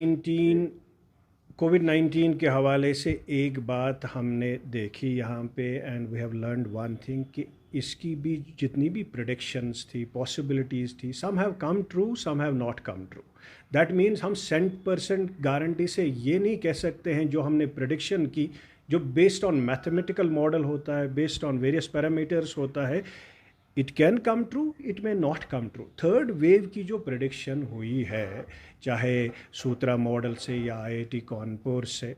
19 कोविड-19 के हवाले से एक बात हमने देखी यहाँ पे, and we have learned one thing कि इसकी भी जितनी भी प्रेडिक्शंस थी, पॉसिबिलिटीज़ थी, some have come true, some have not come true. That means हम 100% गारंटी से ये नहीं कह सकते हैं जो हमने प्रेडिक्शन की, जो बेस्ड ऑन मैथमेटिकल मॉडल होता है, बेस्ड ऑन वेरियस पैरामीटर्स होता है, it can come true, it may not come true. Third wave की जो प्रेडिक्शन हुई है, चाहे सूत्रा मॉडल से या आईआईटी कानपुर से,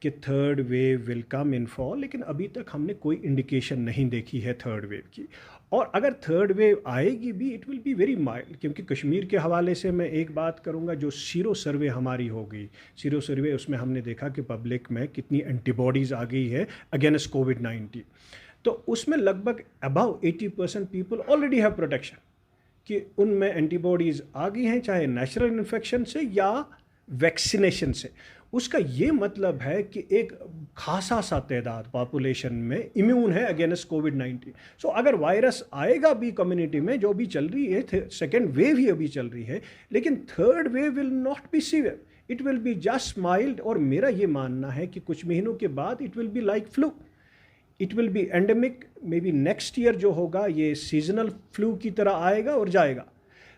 कि third wave will come in fall, लेकिन अभी तक हमने कोई इंडिकेशन नहीं देखी है थर्ड वेव की। और अगर थर्ड वेव आएगी भी, it will be very mild. क्योंकि कश्मीर के हवाले से मैं एक बात करूंगा, जो सीरो सर्वे हमारी हो गई, सीरो सर्वे, उसमें हमने देखा कि पब्लिक में कितनी एंटीबॉडीज़ आ गई है अगेंस्ट कोविड-19। तो उसमें लगभग above 80% people already have protection, कि उनमें एंटीबॉडीज़ आ गई हैं, चाहे नेचुरल इन्फेक्शन से या वैक्सीनेशन से। उसका ये मतलब है कि एक खासा सा तादाद पॉपुलेशन में इम्यून है अगेंस्ट कोविड-19। सो अगर वायरस आएगा भी कम्युनिटी में, जो भी चल रही है, सेकेंड वेव ही अभी चल रही है, लेकिन third wave will not be severe, it will be just mild. और मेरा ये मानना है कि कुछ महीनों के बाद it will be like flu, it will be endemic. May be next year जो होगा ये सीजनल फ्लू की तरह आएगा और जाएगा।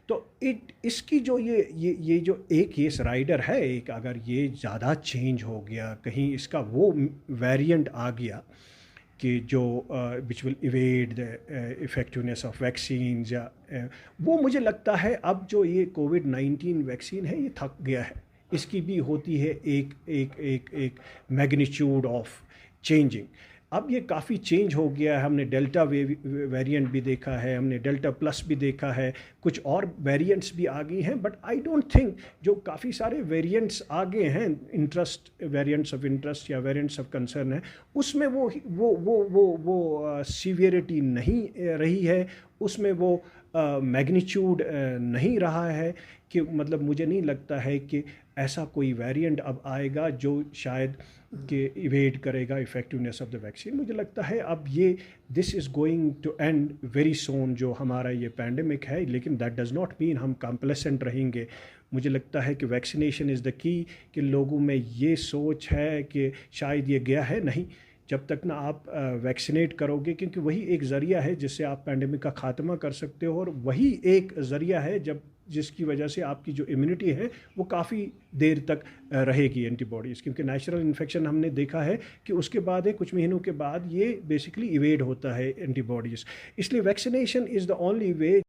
तो इसकी जो ये जो एक ये राइडर है, एक अगर ये ज़्यादा चेंज हो गया, कहीं इसका वो वेरिएंट आ गया कि जो which will evade the effectiveness of vaccine, या वो मुझे लगता है अब जो ये कोविड-19 वैक्सीन है ये थक गया है। इसकी भी होती है एक एक एक एक मैग्नीट्यूड ऑफ चेंजिंग। अब ये काफ़ी चेंज हो गया है। हमने डेल्टा वेरिएंट भी देखा है, हमने डेल्टा प्लस भी देखा है, कुछ और वेरिएंट्स भी आ गई हैं। बट आई डोंट थिंक जो काफ़ी सारे वेरिएंट्स आ गए हैं, इंटरेस्ट वेरिएंट्स ऑफ इंटरेस्ट या वेरिएंट्स ऑफ कंसर्न है, उसमें वो सीवियरिटी नहीं रही है, उसमें वो मैग्नीट्यूड नहीं रहा है। कि मतलब मुझे नहीं लगता है कि ऐसा कोई वेरिएंट अब आएगा जो शायद कि इवेड करेगा इफ़ेक्टिवनेस ऑफ द वैक्सीन। मुझे लगता है अब ये this is going to end very soon, जो हमारा ये पैंडमिक है। लेकिन दैट डज़ नॉट मीन हम कॉम्प्लेसेंट रहेंगे। मुझे लगता है कि वैक्सीनेशन इज़ द की, कि लोगों में ये सोच है कि शायद ये गया है, नहीं। जब तक ना आप वैक्सीनेट करोगे, क्योंकि वही एक ज़रिया है जिससे आप पैंडमिक का ख़ात्मा कर सकते हो, और वही एक ज़रिया है जिसकी वजह से आपकी जो इम्यूनिटी है वो काफ़ी देर तक रहेगी, एंटीबॉडीज़। क्योंकि नेचुरल इन्फेक्शन हमने देखा है कि उसके बाद कुछ महीनों के बाद ये बेसिकली इवेड होता है एंटीबॉडीज़। इसलिए vaccination is the only way